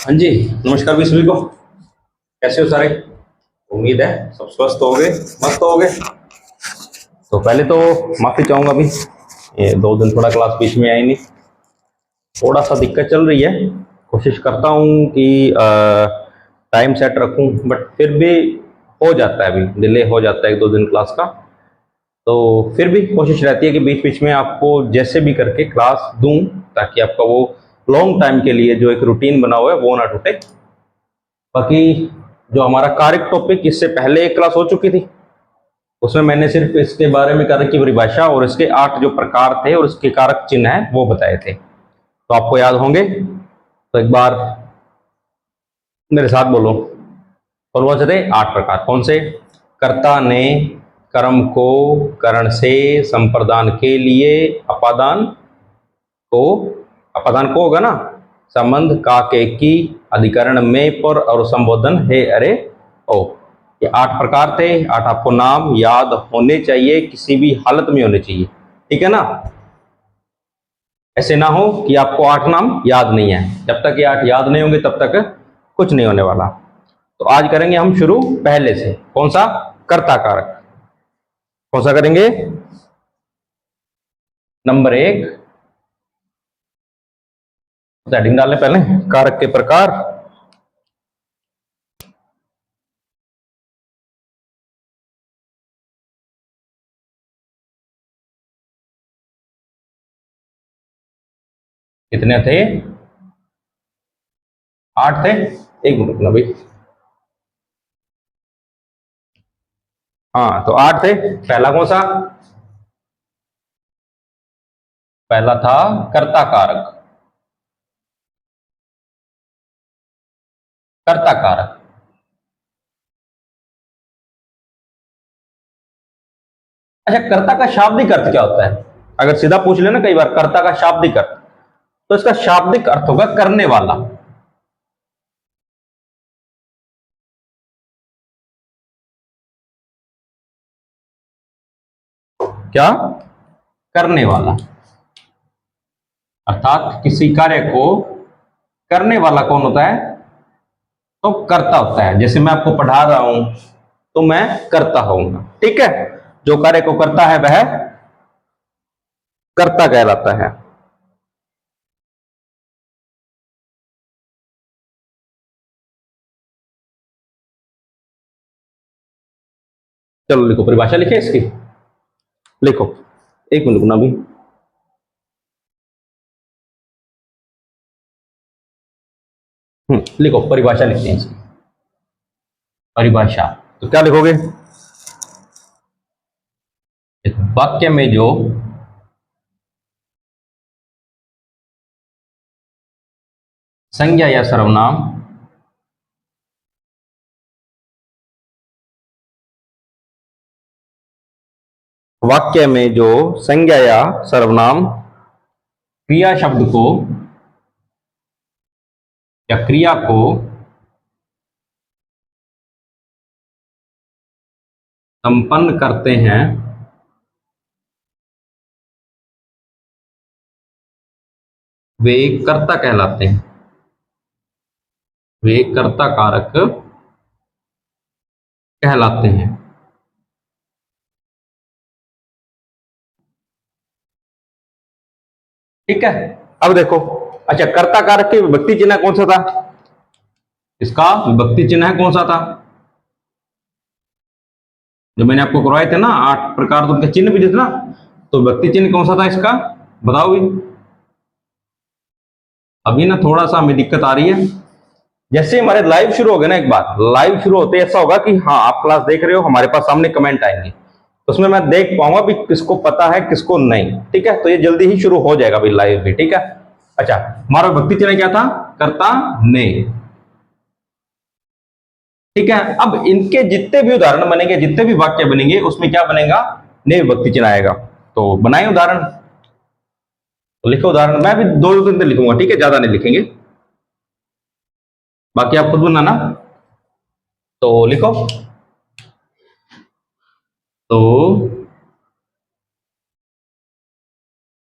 हाँ जी। नमस्कार भी सभी को। कैसे हो सारे? उम्मीद है सब स्वस्थ हो गए, मस्त हो गए। तो पहले तो माफी चाहूंगा भी, ये 2 दिन थोड़ा क्लास बीच में आई नहीं, थोड़ा सा दिक्कत चल रही है। कोशिश करता हूँ कि टाइम सेट रखूँ, बट फिर भी हो जाता है, अभी डिले हो जाता है 1-2 दिन क्लास का। तो फिर भी कोशिश रहती है कि बीच बीच में आपको जैसे भी करके क्लास दूं, ताकि आपका वो लॉन्ग टाइम के लिए जो एक रूटीन बना हुआ है वो ना टूटे। बाकी जो हमारा कारक टॉपिक, इससे पहले एक क्लास हो चुकी थी, उसमें मैंने सिर्फ इसके बारे में कारक की परिभाषा और इसके 8 जो प्रकार थे और इसके कारक चिन्ह हैं वो बताए थे, तो आपको याद होंगे। तो एक बार मेरे साथ बोलो। और वो थे 8 प्रकार, कौन से? कर्ता ने कर्म को करण से संप्रदान के लिए अपादान को, अपादान को होगा ना, संबंध का के की अधिकरण में पर और संबोधन है अरे ओ। ये 8 प्रकार थे। 8 आपको नाम याद होने चाहिए, किसी भी हालत में होने चाहिए, ठीक है ना? ऐसे ना हो कि आपको 8 नाम याद नहीं है। जब तक ये 8 याद नहीं होंगे तब तक कुछ नहीं होने वाला। तो आज करेंगे हम शुरू पहले से। कौन सा? कर्ता कारक। कौन सा करेंगे? नंबर 1। हेडिंग डालें पहले, कारक के प्रकार। कितने थे? 8 थे। एक मिनट ना भाई। हाँ, तो 8 थे। पहला कौन सा? पहला था कर्ता कारक। कर्ता कारक। अच्छा, कर्ता का शाब्दिक अर्थ क्या होता है? अगर सीधा पूछ लेना कई बार, कर्ता का शाब्दिक अर्थ, तो इसका शाब्दिक अर्थ होगा करने वाला। क्या? करने वाला। अर्थात किसी कार्य को करने वाला कौन होता है? तो कर्ता होता है। जैसे मैं आपको पढ़ा रहा हूं तो मैं करता होऊंगा, ठीक है? जो कार्य को करता है वह कर्ता कहलाता है। चलो लिखो, परिभाषा लिखे इसकी। लिखो, एक मिनट ना भी। लिखो, परिभाषा लिखते हैं इसकी। परिभाषा तो क्या लिखोगे? एक वाक्य में जो संज्ञा या सर्वनाम वाक्य में जो संज्ञा या सर्वनाम क्रिया शब्द को या क्रिया को संपन्न करते हैं वे कर्ता कहलाते हैं। वे कर्ता कारक कहलाते हैं। ठीक है। अब देखो, अच्छा, कर्ता कारक के विभक्ति चिन्ह कौन सा था? इसका विभक्ति चिन्ह कौन सा था? जो मैंने आपको करवाए थे ना 8 प्रकार, तो उनके चिन्ह भी थे ना, तो विभक्ति चिन्ह कौन सा था इसका? बताओ भी। अभी ना थोड़ा सा हमें दिक्कत आ रही है। जैसे हमारे लाइव शुरू हो गए ना, एक बार लाइव शुरू होते ऐसा होगा कि हाँ आप क्लास देख रहे हो, हमारे पास सामने कमेंट आएंगे, तो उसमें मैं देख पाऊंगा भी किसको पता है किसको नहीं। ठीक है, तो ये जल्दी ही शुरू हो जाएगा भाई लाइव भी, ठीक है? अच्छा, हमारा भक्ति चिन्ह क्या था? कर्ता ने। ठीक है, अब इनके जितने भी उदाहरण बनेंगे, जितने भी वाक्य बनेंगे, उसमें क्या बनेगा? ने विभक्ति चिन्ह आएगा। तो बनाए उदाहरण। तो लिखो उदाहरण, मैं भी 2 दिन तक लिखूंगा, ठीक है, ज्यादा नहीं लिखेंगे, बाकी आप खुद बनाना। तो लिखो। तो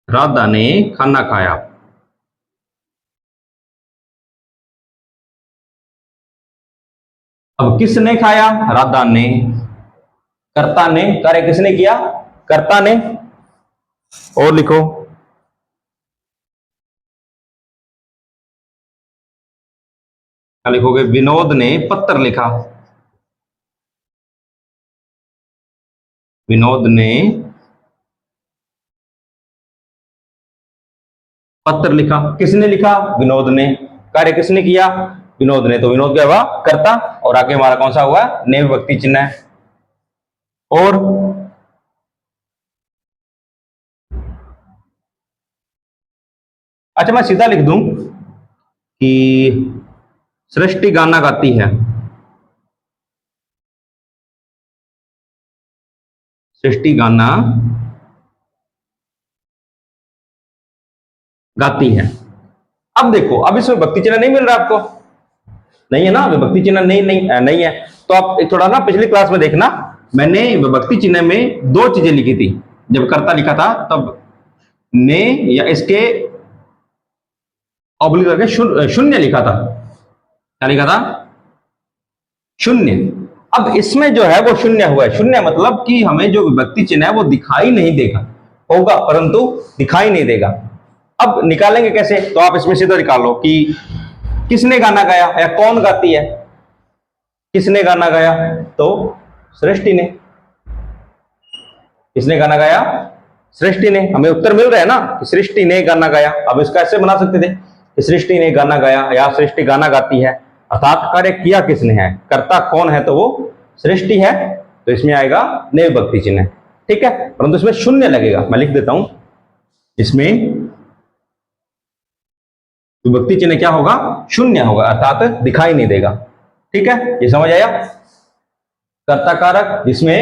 राधा ने खाना खाया। अब किसने खाया? राधा ने। कर्ता ने, कार्य किसने किया? कर्ता ने। और लिखो, क्या लिखोगे? विनोद ने पत्र लिखा। विनोद ने पत्र लिखा। किसने लिखा? विनोद ने। कार्य किसने किया? विनोद ने। तो विनोद क्या हुआ? कर्ता। और आगे हमारा कौन सा हुआ? नेय विभक्ति चिन्ह है। और अच्छा, मैं सीधा लिख दूं कि सृष्टि गाना गाती है। सृष्टि गाना गाती है। अब देखो, अब इसमें विभक्ति चिन्ह नहीं मिल रहा आपको? नहीं है ना, विभक्ति चिन्ह नहीं नहीं नहीं है। तो आप थोड़ा ना पिछली क्लास में देखना, मैंने विभक्ति चिन्ह में दो चीजें लिखी थी। जब कर्ता लिखा था तब ने या इसके ऑब्लिक करके शून्य लिखा था। क्या लिखा था? शून्य। अब इसमें जो है वो शून्य हुआ है। शून्य मतलब कि हमें जो विभक्ति चिन्ह है वो दिखाई नहीं देगा, होगा परंतु दिखाई नहीं देगा। अब निकालेंगे कैसे? तो आप इसमें सीधा निकालो कि किसने गाना गाया या कौन गाती है। किसने गाना गाया? तो सृष्टि ने। किसने गाना गाया? सृष्टि ने। हमें उत्तर मिल रहा है ना कि सृष्टि ने गाना गाया। अब इसका ऐसे बना सकते थे कि सृष्टि ने गाना गाया या सृष्टि गाना गाती है, अर्थात कार्य किया किसने है, कर्ता कौन है, तो वो सृष्टि है। तो इसमें आएगा नेय विभक्ति चिन्ह। ठीक है, परंतु इसमें शून्य लगेगा। मैं लिख देता हूं, इसमें विभक्ति चिन्ह क्या होगा? शून्य होगा, अर्थात दिखाई नहीं देगा। ठीक है, ये समझ आया? कर्ता कारक, जिसमें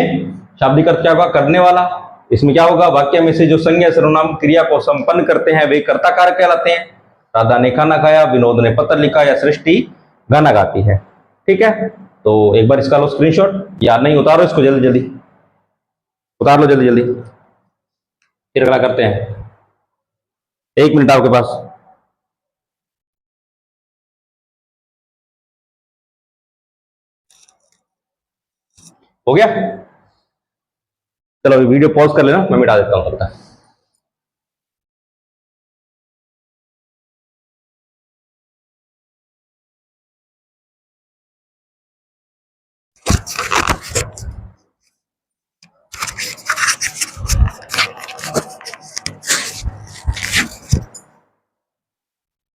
शाब्दिक अर्थ क्या होगा? करने वाला। इसमें क्या होगा? वाक्य में से जो संज्ञा सर्वनाम क्रिया को संपन्न करते हैं वे कर्ता कारक कहलाते हैं। राधा ने खाना खाया, विनोद ने पत्र लिखा या सृष्टि गाना गाती है। ठीक है, तो एक बार इसका लो स्क्रीनशॉट, याद नहीं उतारो इसको, जल्दी जल्दी उतार लो, जल्दी जल्दी, फिर अगला करते हैं। 1 मिनट आपके पास। हो गया? चलो अभी वीडियो पॉज कर लेना, मैं मिटा देता हूं तब तक।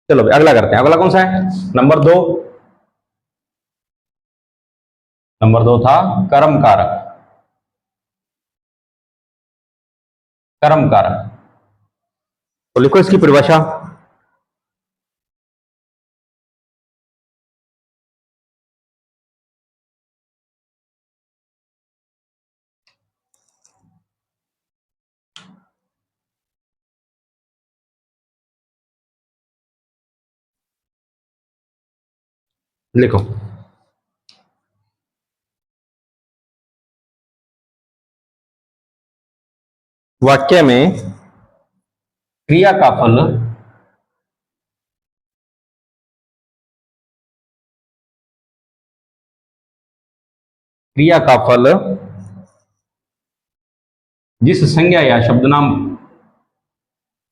चलो अगला करते हैं। अगला कौन सा है? नंबर 2। नंबर 2 था कर्म कारक। कर्म कारक, तो लिखो इसकी परिभाषा। लिखो, वाक्य में क्रिया का फल क्रिया का फल जिस संज्ञा या शब्दनाम,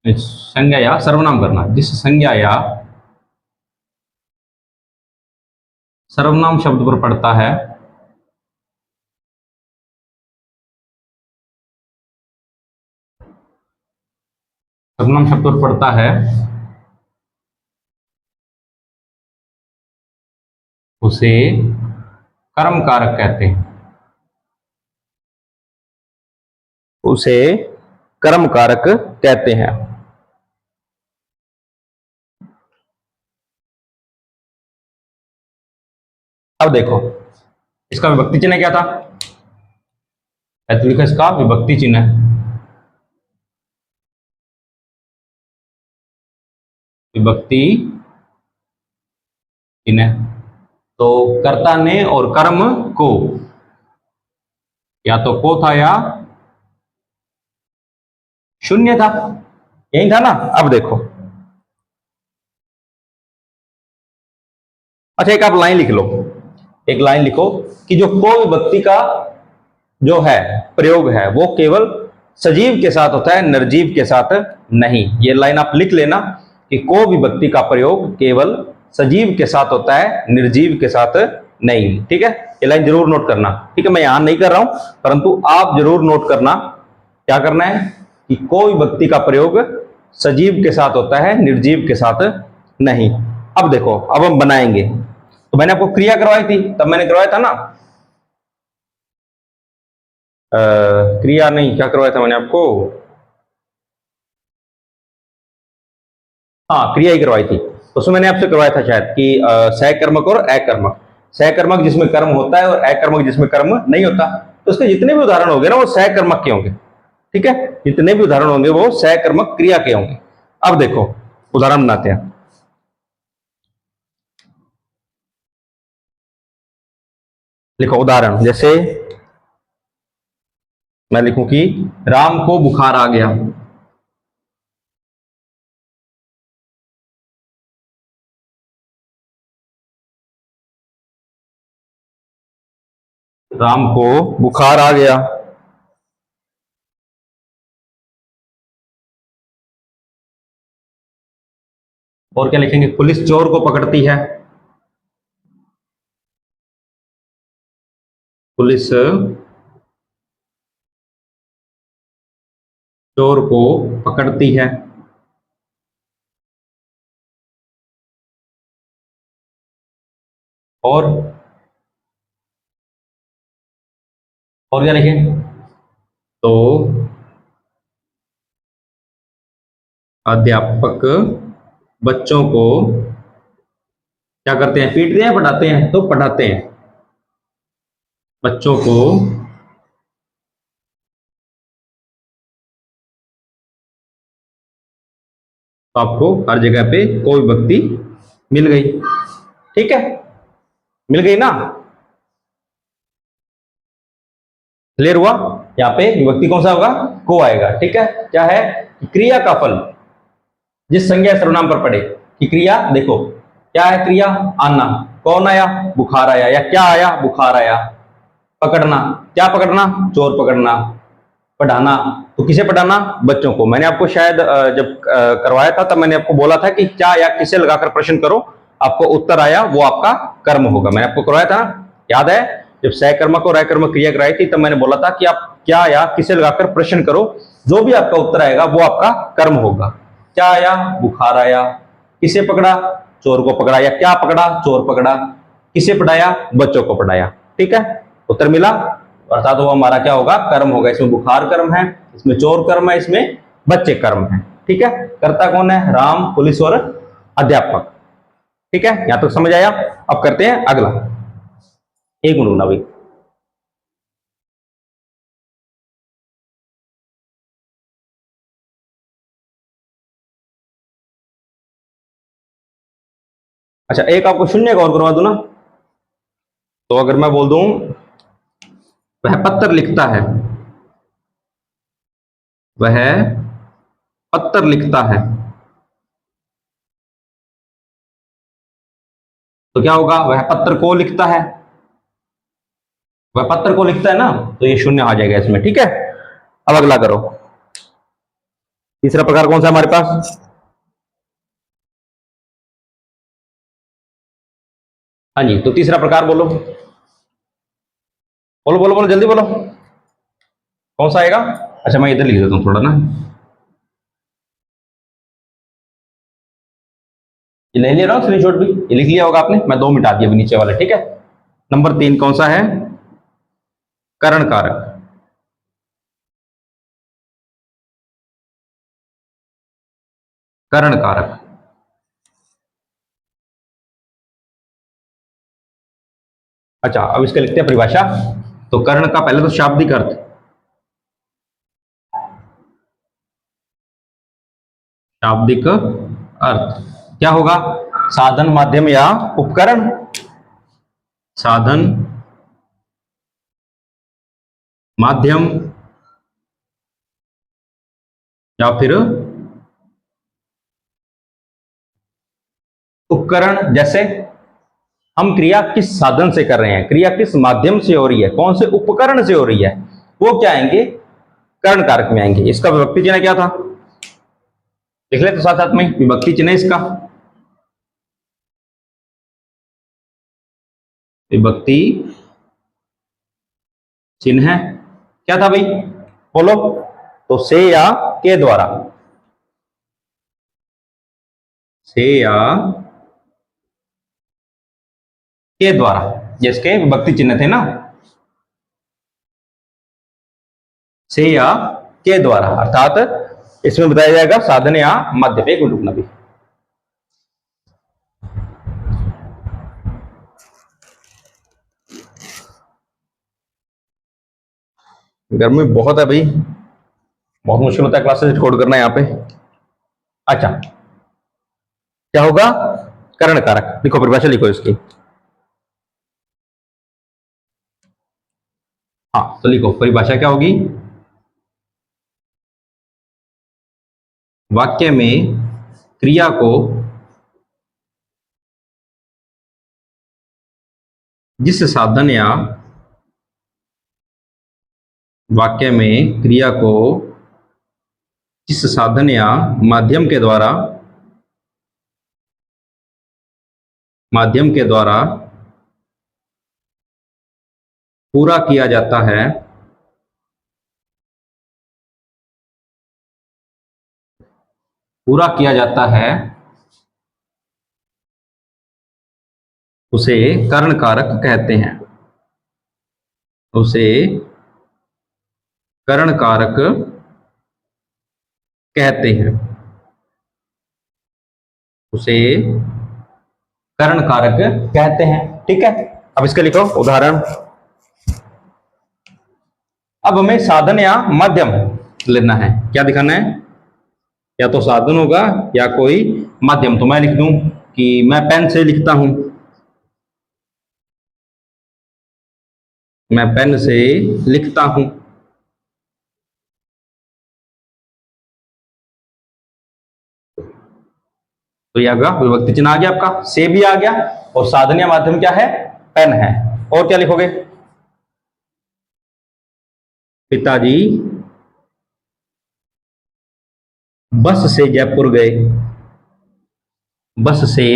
संज्ञा या सर्वनाम करना, जिस संज्ञा या सर्वनाम शब्द पर पड़ता है सर्वनाम शब्द पर पड़ता है उसे कर्म कारक कहते हैं। उसे कर्म कारक कहते हैं। अब देखो, इसका विभक्ति चिन्ह क्या था? लिखा इसका विभक्ति चिन्ह है। विभक्ति चिन्ह, तो कर्ता ने और कर्म को, या तो को था या शून्य था, यही था ना? अब देखो, अच्छा एक आप लाइन लिख लो, एक लाइन लिखो कि जो को विभक्ति का जो है प्रयोग है वो केवल सजीव के साथ होता है, निर्जीव के साथ नहीं। ये लाइन आप लिख लेना कि को विभक्ति का प्रयोग केवल सजीव के साथ होता है, निर्जीव के साथ नहीं। ठीक है, ये लाइन जरूर नोट करना। ठीक है, मैं यहां नहीं कर रहा हूं, परंतु आप जरूर नोट करना। क्या करना है कि को विभक्ति का प्रयोग सजीव के साथ होता है, निर्जीव के साथ नहीं। अब देखो, अब हम बनाएंगे। तो मैंने आपको क्रिया करवाई थी, तब मैंने करवाया था ना, क्रिया नहीं, क्या करवाया था मैंने आपको, हाँ क्रिया ही करवाई थी। उसमें मैंने आपसे करवाया था शायद कि सहकर्मक और अकर्मक। सहकर्मक जिसमें कर्म होता है और अकर्मक जिसमें कर्म नहीं होता। तो उसके जितने भी उदाहरण होंगे ना वो सहकर्मक के होंगे। ठीक है, जितने भी उदाहरण होंगे वो सहकर्मक क्रिया के होंगे। अब देखो उदाहरण बनाते हैं। लिखो उदाहरण, जैसे मैं लिखूं कि राम को बुखार आ गया। राम को बुखार आ गया। और क्या लिखेंगे, पुलिस चोर को पकड़ती है। पुलिस चोर को पकड़ती है। और क्या लिखें, तो अध्यापक बच्चों को क्या करते हैं, पीटते हैं, पढ़ाते हैं, तो पढ़ाते हैं। बच्चों को तो आपको हर जगह पे कोई विभक्ति मिल गई। ठीक है, मिल गई ना, क्लियर हुआ। यहाँ पे विभक्ति कौन सा होगा, को आएगा। ठीक है, क्या है, क्रिया का फल जिस संज्ञा सर्वनाम पर पड़े। कि क्रिया देखो क्या है, क्रिया आना, कौन आया, बुखार आया, या क्या आया, बुखार आया। पकड़ना, क्या पकड़ना, चोर पकड़ना। पढ़ाना, तो किसे पढ़ाना, बच्चों को। मैंने आपको शायद जब करवाया था तब मैंने आपको बोला था कि क्या या किसे लगाकर प्रश्न करो, आपको उत्तर आया वो आपका कर्म होगा। मैंने आपको करवाया था, याद है, जब सहकर्मक और अकर्मक क्रिया कराई थी तब मैंने बोला था कि आप क्या या किसे लगाकर प्रश्न करो, जो भी आपका उत्तर आएगा वो आपका कर्म होगा। क्या आया, बुखार आया। किसे पकड़ा, चोर को पकड़ा, या क्या पकड़ा, चोर पकड़ा। किसे पढ़ाया, बच्चों को पढ़ाया। ठीक है, उत्तर मिला, अर्थात वो हमारा क्या होगा, कर्म होगा। इसमें बुखार कर्म है, इसमें चोर कर्म है, इसमें बच्चे कर्म है। ठीक है, कर्ता कौन है, राम, पुलिस और अध्यापक। ठीक है, यहां तक समझ आया। अब करते हैं अगला। एक मिनट ना भाई। अच्छा, एक आपको शून्य का और करवा दूं ना। तो अगर मैं बोल दूं वह पत्र लिखता है, वह पत्र लिखता है, तो क्या होगा, वह पत्र को लिखता है। वह पत्र को लिखता है ना, तो ये शून्य आ जाएगा इसमें। ठीक है, अब अगला करो। तीसरा प्रकार कौन सा हमारे पास, हाँ जी, तो तीसरा प्रकार बोलो, बोलो बोलो बोलो, जल्दी बोलो, कौन सा आएगा। अच्छा, मैं इधर लिख देता हूँ थोड़ा ना, ये ले ले रहा हूँ स्क्रीनशॉट भी, ये लिख लिया होगा आपने, मैं 2 मिटा दिया अभी नीचे वाले। ठीक है, नंबर 3 कौन सा है, करण कारक। करण कारक, अच्छा अब इसके लिखते हैं परिभाषा। तो कर्ण का पहले तो शाब्दिक अर्थ, शाब्दिक अर्थ क्या होगा, साधन, माध्यम या उपकरण। साधन, माध्यम या फिर उपकरण। जैसे हम क्रिया किस साधन से कर रहे हैं, क्रिया किस माध्यम से हो रही है, कौन से उपकरण से हो रही है, वो क्या आएंगे, कर्ण कारक में आएंगे। इसका विभक्ति चिन्ह क्या था, देख ले तो साथ साथ में विभक्ति चिन्ह इसका, विभक्ति चिन्ह है क्या था भाई, बोलो। तो से या के द्वारा, से या के द्वारा, जिसके विभक्ति चिन्ह थे ना, से या के द्वारा, अर्थात इसमें बताया जाएगा साधन या माध्यम। एक मिनट रुकना भी, गर्मी बहुत है भाई, बहुत मुश्किल होता है क्लासेस रिकॉर्ड करना यहाँ पे। अच्छा, क्या होगा, कर्ण कारक। लिखो परिभाषा, लिखो इसकी। हाँ तो लिखो परिभाषा क्या होगी, वाक्य में क्रिया को जिस साधन या, वाक्य में क्रिया को जिस साधन या माध्यम के द्वारा, माध्यम के द्वारा पूरा किया जाता है, पूरा किया जाता है, उसे कर्ण कारक कहते हैं, उसे कर्ण कारक कहते हैं, उसे कर्ण कारक कहते हैं। ठीक है, अब इसके लिखो उदाहरण। अब हमें साधन या माध्यम लेना है, क्या दिखाना है, या तो साधन होगा या कोई माध्यम। तो मैं लिख दूं कि मैं पेन से लिखता हूं, मैं पेन से लिखता हूं, तो यह होगा विभक्ति चिन्ह आ गया आपका, से भी आ गया, और साधन या माध्यम क्या है, पेन है। और क्या लिखोगे, पिताजी बस से जयपुर गए, बस से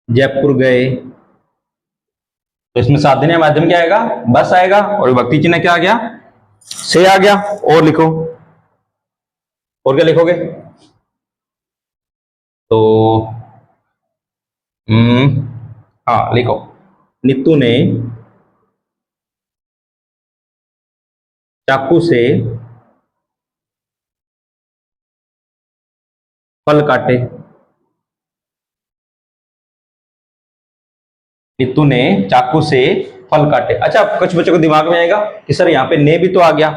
जयपुर गए। तो इसमें साधन या माध्यम क्या आएगा, बस आएगा, और विभक्ति चिन्ह क्या आ गया, से आ गया। और लिखो, और क्या लिखोगे, तो हाँ लिखो, नीतू ने चाकू से फल काटे, नीतू ने चाकू से फल काटे। अच्छा, कुछ बच्चों को दिमाग में आएगा कि सर यहाँ पे ने भी तो आ गया।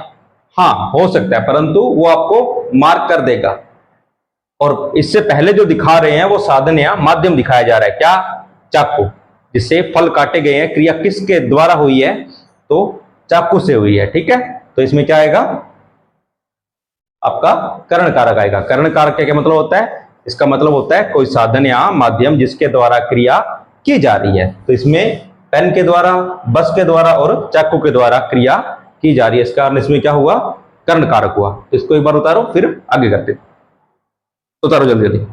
हाँ हो सकता है, परंतु वो आपको मार्क कर देगा, और इससे पहले जो दिखा रहे हैं वो साधन या माध्यम दिखाया जा रहा है, क्या, चाकू, जिससे फल काटे गए हैं, क्रिया किसके द्वारा हुई है, तो चाकू से हुई है। ठीक है, तो इसमें क्या आएगा, आपका कर्ण कारक आएगा। कर्ण कारक का क्या मतलब होता है, इसका मतलब होता है कोई साधन या माध्यम जिसके द्वारा क्रिया की जा रही है। तो इसमें पेन के द्वारा, बस के द्वारा और चाकू के द्वारा क्रिया की जा रही है, इस कारण इसमें क्या हुआ, कर्ण कारक हुआ। तो इसको एक बार उतारो, फिर आगे करते, उतारो जल्दी जल्दी।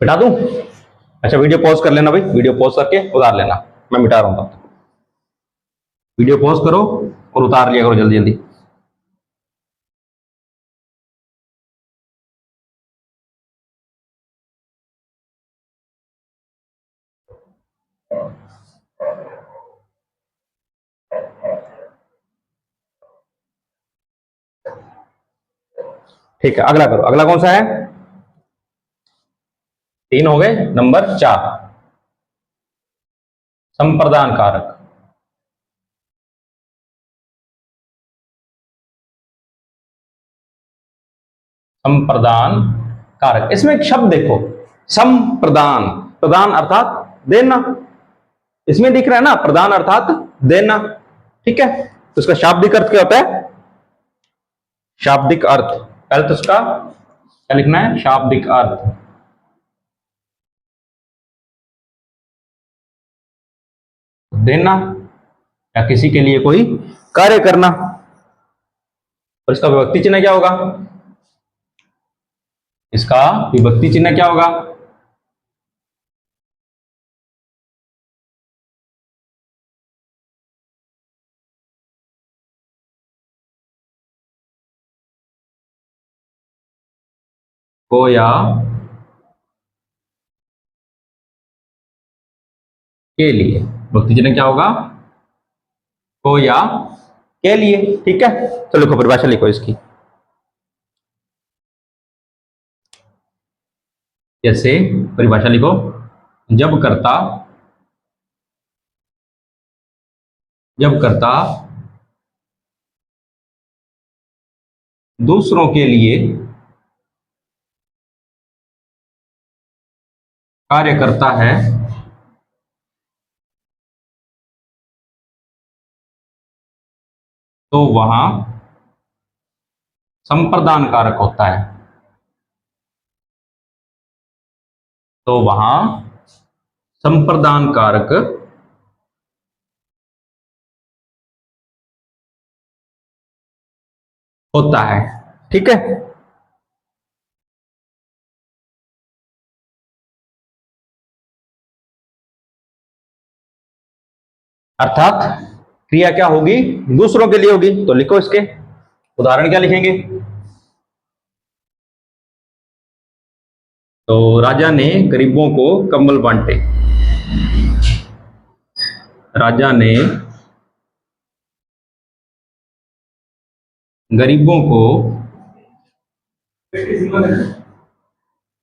मिटा दूं, अच्छा वीडियो पॉज कर लेना भाई, वीडियो पॉज करके उतार लेना, मैं मिटा रहा हूं तब तक। वीडियो पॉज करो और उतार लिया करो जल्दी जल्दी। ठीक है, अगला करो, अगला कौन सा है, 3 हो गए, नंबर 4, संप्रदान कारक। संप्रदान कारक। इसमें एक शब्द देखो, संप्रदान। प्रदान अर्थात देना, इसमें दिख रहा है ना, प्रदान अर्थात देना। ठीक है, तो इसका शाब्दिक अर्थ क्या होता है? शाब्दिक अर्थ, पहले तो उसका क्या लिखना है? शाब्दिक अर्थ। देना या किसी के लिए कोई कार्य करना। और इसका विभक्ति चिन्ह क्या होगा? इसका विभक्ति चिन्ह क्या होगा? को या के लिए। विभक्ति चिन्ह क्या होगा? को या के लिए। ठीक है, तो लिखो, परिभाषा लिखो इसकी। जैसे परिभाषा लिखो, जब कर्ता दूसरों के लिए कार्य करता है तो वहां संप्रदान कारक होता है। तो वहां संप्रदान कारक होता है। ठीक है, अर्थात क्रिया क्या होगी? दूसरों के लिए होगी। तो लिखो इसके उदाहरण, क्या लिखेंगे? तो राजा ने गरीबों को कंबल बांटे। राजा ने गरीबों को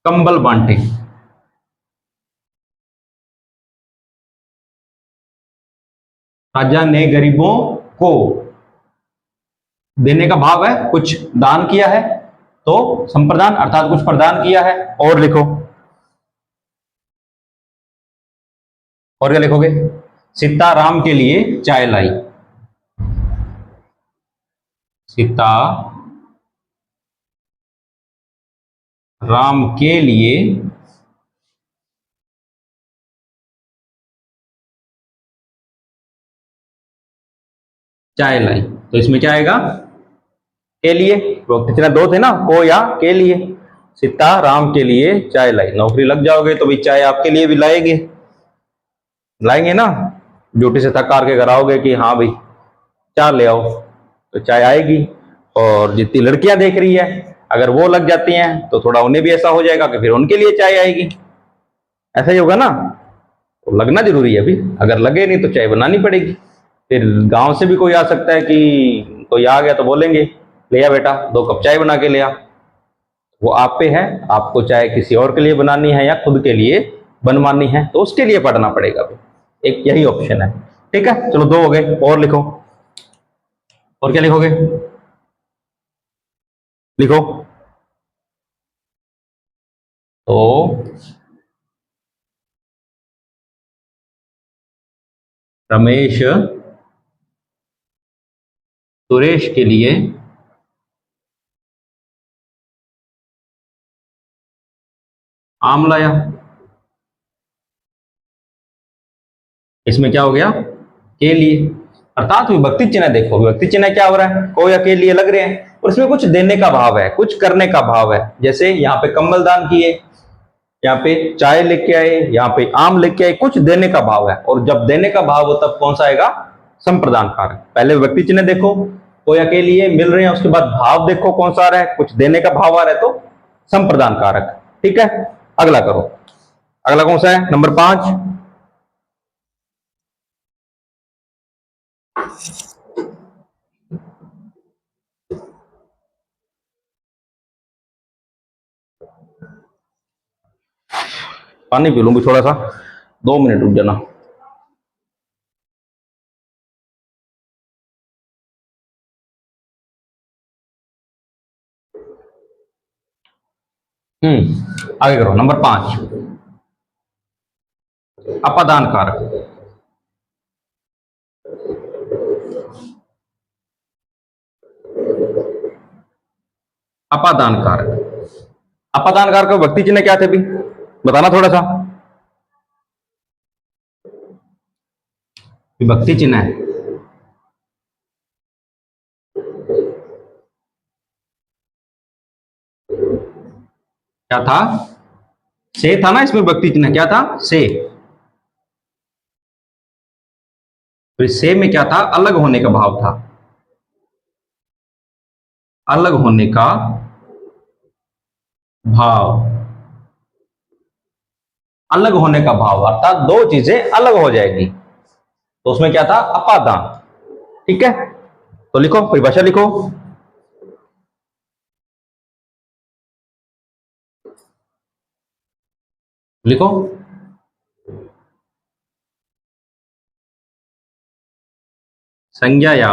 कंबल बांटे। राजा ने गरीबों को, देने का भाव है, कुछ दान किया है, तो संप्रदान अर्थात कुछ प्रदान किया है। और लिखो, और क्या लिखोगे? सीता राम के लिए चाय लाई। सीता राम के लिए चाय लाई। तो इसमें क्या आएगा? के लिए। विभक्ति चिन्ह दो थे ना, को या के लिए। सीता राम के लिए चाय लाई। नौकरी लग जाओगे तो भाई चाय आपके लिए भी लाएंगे, लाएंगे ना। ड्यूटी से थक हार के घर आओगे कि हाँ भाई चाय ले आओ, तो चाय आएगी। और जितनी लड़कियां देख रही है, अगर वो लग जाती हैं तो थोड़ा उन्हें भी ऐसा हो जाएगा कि फिर उनके लिए चाय आएगी। ऐसा ही होगा ना, तो लगना जरूरी है अभी। अगर लगे नहीं तो चाय बनानी पड़ेगी। फिर गांव से भी कोई आ सकता है कि कोई आ गया तो बोलेंगे ले आ बेटा 2 कप चाय बना के ले आ। वो आप पे है, आपको चाय किसी और के लिए बनानी है या खुद के लिए बनवानी है, तो उसके लिए पढ़ना पड़ेगा अभी। एक यही ऑप्शन है। ठीक है, चलो 2 हो गए, और लिखो। और क्या लिखोगे? लिखो। तो रमेश सुरेश के लिए आम लाया। इसमें क्या हो गया? के लिए। अर्थात विभक्ति चिन्ह देखो, विभक्ति चिन्ह क्या हो रहा है? को या के लिए लग रहे हैं, और इसमें कुछ देने का भाव है, कुछ करने का भाव है। जैसे यहाँ पे कंबल दान किए, यहाँ पे चाय लेके आए, यहाँ पे आम लेके आए, कुछ देने का भाव है। और जब देने का भाव हो तब कौन सा आएगा? संप्रदान कारक। पहले विभक्ति चिन्ह देखो, को या के लिए मिल रहे हैं, उसके बाद भाव देखो कौन सा आ रहा है, कुछ देने का भाव आ रहा है, तो संप्रदान कारक। ठीक है, अगला करो। अगला कौन सा है? नंबर 5। पानी पी लूंगी थोड़ा सा, 2 मिनट रुक जाना। आगे करो। नंबर 5, अपादान कारक। अपादान कारक, अपादान कारक का व्यक्ति चिन्ह क्या थे भी, बताना थोड़ा सा। विभक्ति चिन्ह है, क्या था? से था ना इसमें, विभक्ति चिन्ह क्या था? से। तो इस से में क्या था? अलग होने का भाव था, अलग होने का भाव, अलग होने का भाव अर्थात दो चीजें अलग हो जाएगी, तो उसमें क्या था? अपादान। ठीक है, तो लिखो, परिभाषा लिखो। लिखो, संज्ञा या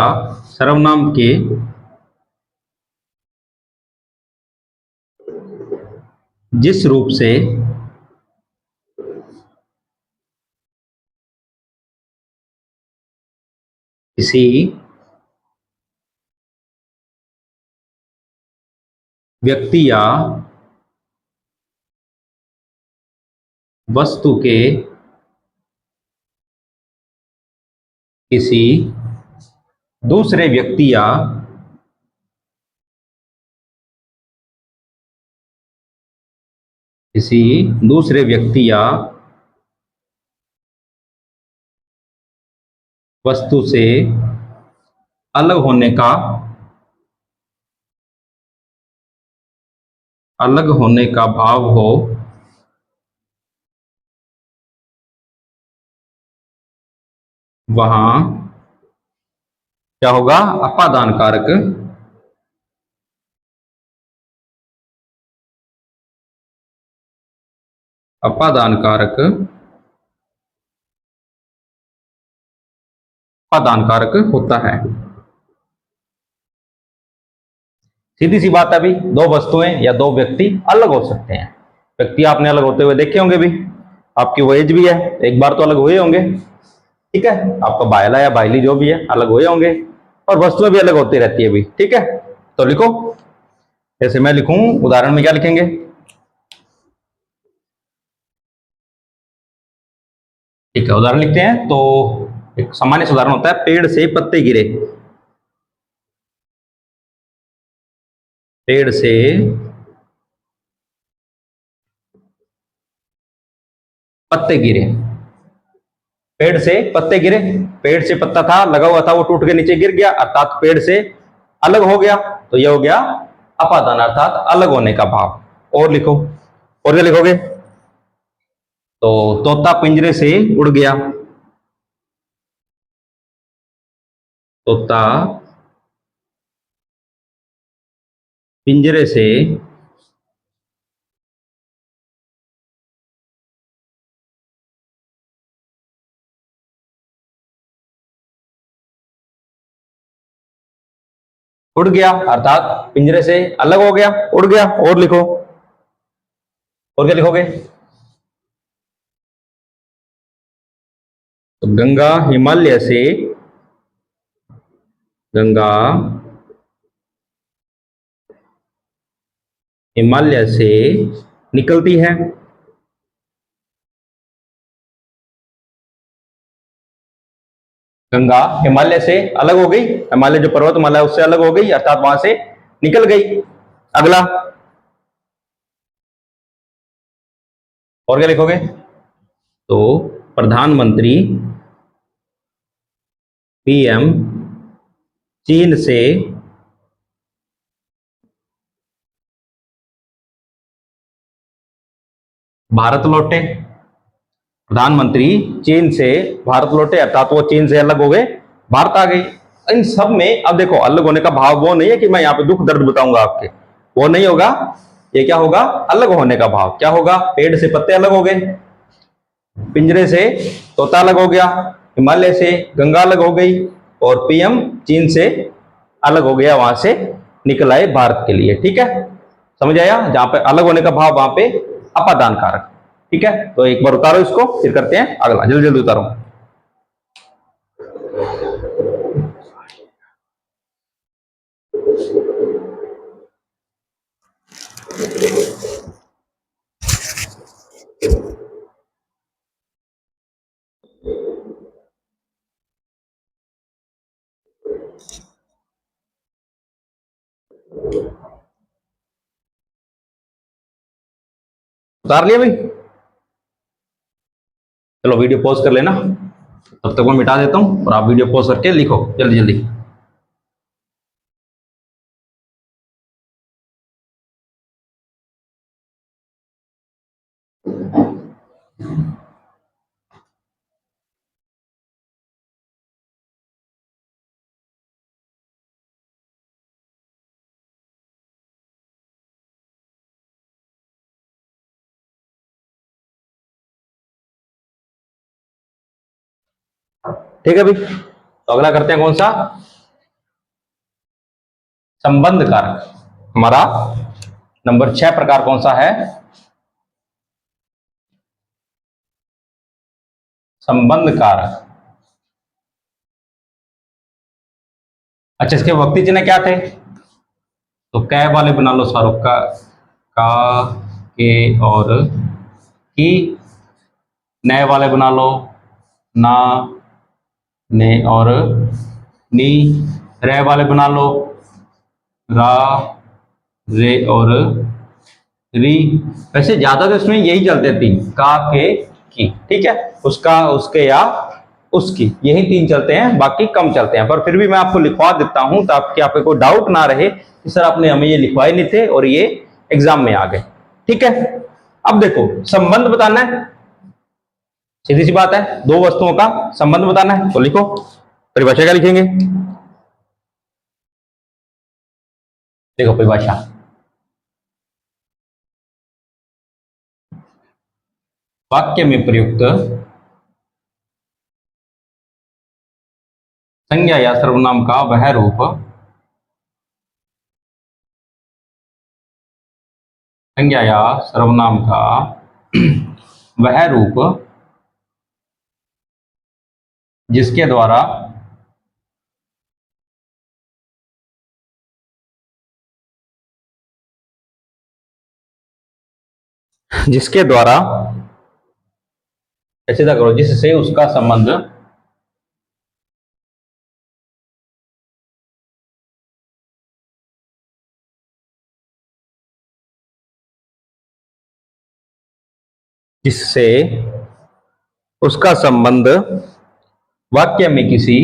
सर्वनाम के जिस रूप से किसी व्यक्ति या वस्तु के किसी दूसरे व्यक्ति या किसी दूसरे व्यक्ति या वस्तु से अलग होने का, अलग होने का भाव हो, वहां क्या होगा? अपादान कारक, अपादान कारक, अपादान कारक होता है। सीधी सी बात है अभी, दो वस्तुएं या दो व्यक्ति अलग हो सकते हैं। व्यक्ति आपने अलग होते हुए देखे होंगे भी, आपकी वो एज भी है, एक बार तो अलग हुए होंगे। ठीक है, आपका बायला या बायली जो भी है अलग हुए होंगे, और वस्तुएं भी अलग होती रहती है भी। ठीक है, तो लिखो, जैसे मैं लिखूं, उदाहरण में क्या लिखेंगे? ठीक है, उदाहरण लिखते हैं। तो एक सामान्य उदाहरण होता है, पेड़ से पत्ते गिरे। पेड़ से पत्ते गिरे, पेड़ से पत्ते गिरे, पेड़ से पत्ता था लगा हुआ था, वो टूट के नीचे गिर गया, अर्थात पेड़ से अलग हो गया, तो यह हो गया अपादान, अर्थात अलग होने का भाव। और लिखो, और क्या लिखोगे? तो तोता पिंजरे से उड़ गया, तोता पिंजरे से उड़ गया, अर्थात पिंजरे से अलग हो गया, उड़ गया। और लिखो, और क्या लिखोगे? तो गंगा हिमालय से, गंगा हिमालय से निकलती है। गंगा हिमालय से अलग हो गई, हिमालय जो पर्वतमाला है उससे अलग हो गई, अर्थात वहां से निकल गई। अगला, और क्या लिखोगे? तो प्रधानमंत्री पीएम चीन से भारत लौटे, प्रधानमंत्री चीन से भारत लौटे, अर्थात वो चीन से अलग हो गए, भारत आ गई। इन सब में अब देखो, अलग होने का भाव वो नहीं है कि मैं यहाँ पे दुख दर्द बताऊंगा आपके, वो नहीं होगा। ये क्या होगा? अलग होने का भाव। क्या होगा? पेड़ से पत्ते अलग हो गए, पिंजरे से तोता अलग हो गया, हिमालय से गंगा अलग हो गई, और पीएम चीन से अलग हो गया, वहां से निकल आए भारत के लिए। ठीक है, समझ आया? जहां पे अलग होने का भाव वहां पे अपादान कारक। ठीक है, तो एक बार उतारो इसको, फिर करते हैं अगला। जल्दी जल्दी उतारो। उतार लिया भाई? चलो वीडियो पॉज कर लेना, तब तक मैं मिटा देता हूं और आप वीडियो पॉज करके लिखो जल्दी जल्दी। ठीक है भाई, तो अगला करते हैं कौन सा? संबंध कारक। हमारा नंबर 6 प्रकार कौन सा है? संबंध कारक। अच्छा, इसके वक्ती चिन्ह क्या थे? तो कै वाले बना लो शाहरुख का के और की। नए वाले बना लो ना, ने और नी। रे वाले बना लो रा, रे और री। वैसे ज्यादा तो इसमें यही चलते हैं तीन, का के की। ठीक है, उसका, उसके या उसकी, यही तीन चलते हैं, बाकी कम चलते हैं। पर फिर भी मैं आपको लिखवा देता हूं ताकि आपको कोई डाउट ना रहे कि सर आपने हमें ये लिखवाए नहीं थे और ये एग्जाम में आ गए। ठीक है, अब देखो संबंध बताना है, सीधी सी बात है, दो वस्तुओं का संबंध बताना है। तो लिखो, परिभाषा क्या लिखेंगे? देखो परिभाषा, वाक्य में प्रयुक्त संज्ञा या सर्वनाम का वह रूप, संज्ञा या सर्वनाम का वह रूप जिसके द्वारा जिसके द्वारा सीधा करो, जिससे उसका संबंध जिससे उसका संबंध वाक्य में किसी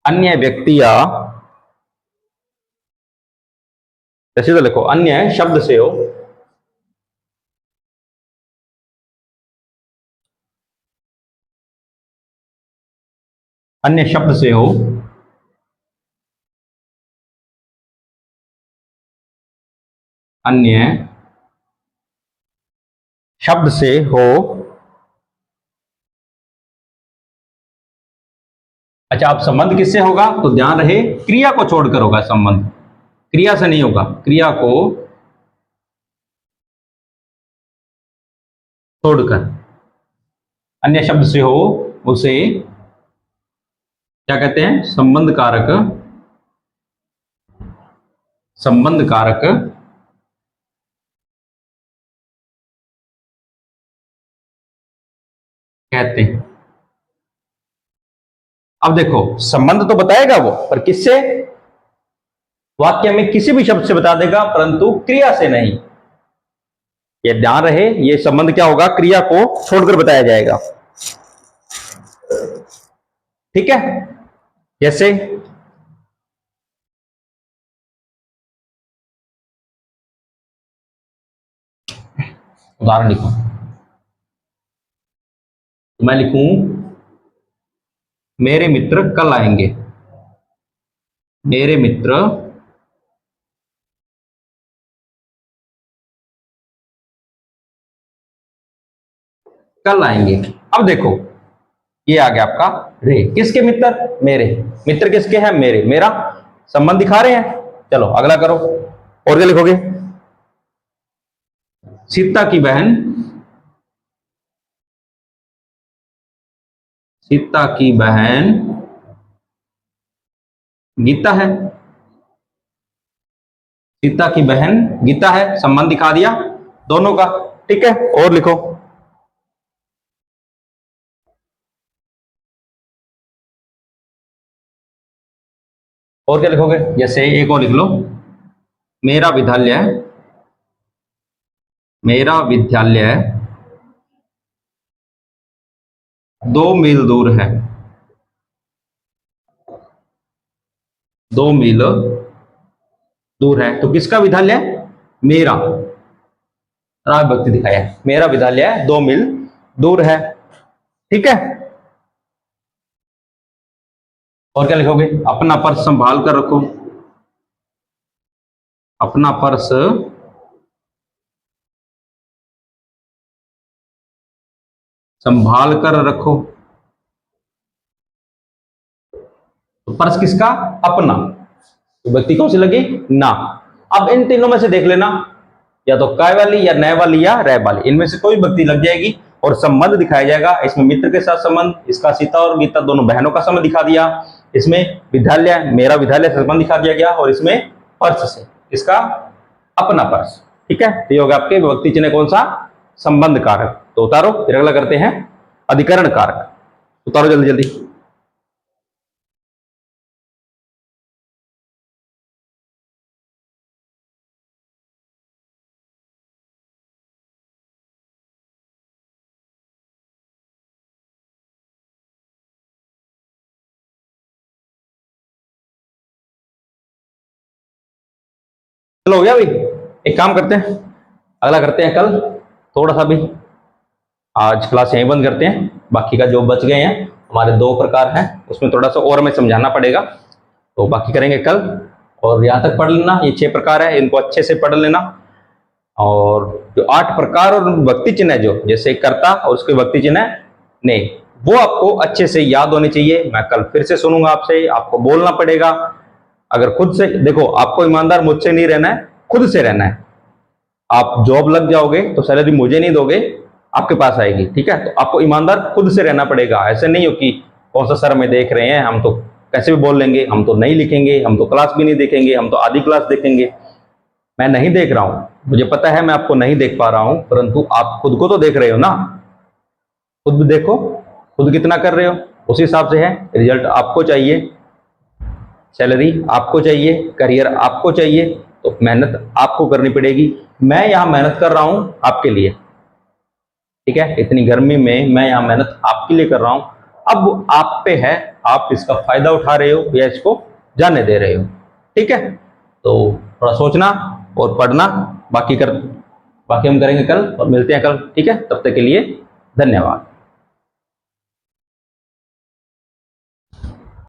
अन्य व्यक्ति या, सीधा लिखो, अन्य शब्द से हो, अन्य शब्द से हो, अन्य शब्द से हो। अच्छा, अब संबंध किससे होगा? तो ध्यान रहे, क्रिया को छोड़कर होगा संबंध, क्रिया से नहीं होगा। क्रिया को छोड़कर अन्य शब्द से हो, उसे क्या कहते हैं? संबंध कारक, संबंध कारक कहते हैं। अब देखो, संबंध तो बताएगा वो, पर किससे? वाक्य में किसी भी शब्द से बता देगा, परंतु क्रिया से नहीं। ये ध्यान रहे, ये संबंध क्या होगा? क्रिया को छोड़कर बताया जाएगा। ठीक है, जैसे उदाहरण लिखो, तो मैं लिखूं मेरे मित्र कल आएंगे। मेरे मित्र कल आएंगे। अब देखो, ये आ गया आपका रे। किसके मित्र? मेरे। मित्र किसके हैं? मेरे। मेरा संबंध दिखा रहे हैं। चलो अगला करो। और क्या लिखोगे? सीता की बहन, सीता की बहन गीता है। सीता की बहन गीता है, संबंध दिखा दिया दोनों का। ठीक है, और लिखो। और क्या लिखोगे? जैसे एक और लिख लो, मेरा विद्यालय, मेरा विद्यालय 2 मील दूर है। 2 मील दूर है, तो किसका विद्यालय? मेरा। भक्ति दिखाया, मेरा विद्यालय 2 मील दूर है। ठीक है, और क्या लिखोगे? अपना पर्स संभाल कर रखो। अपना पर्स संभाल कर रखो। तो पर्स किसका? अपना। तो व्यक्ति कौन सी लगी? ना। अब इन तीनों में से देख लेना, या तो काय वाली या नय वाली या रह वाली, इनमें से कोई व्यक्ति लग जाएगी और संबंध दिखाया जाएगा। इसमें मित्र के साथ संबंध, इसका सीता और गीता दोनों बहनों का संबंध दिखा दिया। इसमें विद्यालय, मेरा विद्यालय से संबंध दिखा दिया गया, और इसमें पर्स से, इसका अपना पर्स। ठीक है, तो ये होगा आपके विभक्ति चिन्ह कौन सा? संबंध कारक। तो उतारो, फिर अगला करते हैं अधिकरण कारक। उतारो जल्दी जल्दी। चलो हो गया भाई। एक काम करते हैं, अगला करते हैं कल। थोड़ा सा भी आज क्लास यहीं बंद करते हैं। बाकी का जो बच गए हैं हमारे 2 प्रकार हैं, उसमें थोड़ा सा और हमें समझाना पड़ेगा, तो बाकी करेंगे कल। और यहाँ तक पढ़ लेना, ये 6 प्रकार है, इनको अच्छे से पढ़ लेना। और जो 8 प्रकार और व्यक्ति चिन्ह है, जो जैसे कर्ता और उसके व्यक्ति चिन्ह है ने, वो आपको अच्छे से याद होने चाहिए। मैं कल फिर से सुनूंगा आपसे, आपको बोलना पड़ेगा। अगर खुद से देखो, आपको ईमानदार मुझसे नहीं रहना है, खुद से रहना है। आप जॉब लग जाओगे तो सैलरी मुझे नहीं दोगे, आपके पास आएगी। ठीक है, तो आपको ईमानदार खुद से रहना पड़ेगा। ऐसे नहीं हो कि कौन सा सर हमें देख रहे हैं, हम तो कैसे भी बोल लेंगे, हम तो नहीं लिखेंगे, हम तो क्लास भी नहीं देखेंगे, हम तो आधी क्लास देखेंगे। मैं नहीं देख रहा हूं, मुझे पता है मैं आपको नहीं देख पा रहा हूं, परंतु आप खुद को तो देख रहे हो ना। खुद भी देखो, खुद कितना कर रहे हो, उसी हिसाब से है। रिजल्ट आपको चाहिए, सैलरी आपको चाहिए, करियर आपको चाहिए, तो मेहनत आपको करनी पड़ेगी। मैं यहां मेहनत कर रहा हूं आपके लिए। ठीक है, इतनी गर्मी में मैं यहां मेहनत आपके लिए कर रहा हूं। अब आप पे है, आप इसका फायदा उठा रहे हो या इसको जाने दे रहे हो। ठीक है, तो थोड़ा सोचना और पढ़ना। बाकी हम करेंगे कल, और मिलते हैं कल। ठीक है, तब तक के लिए धन्यवाद।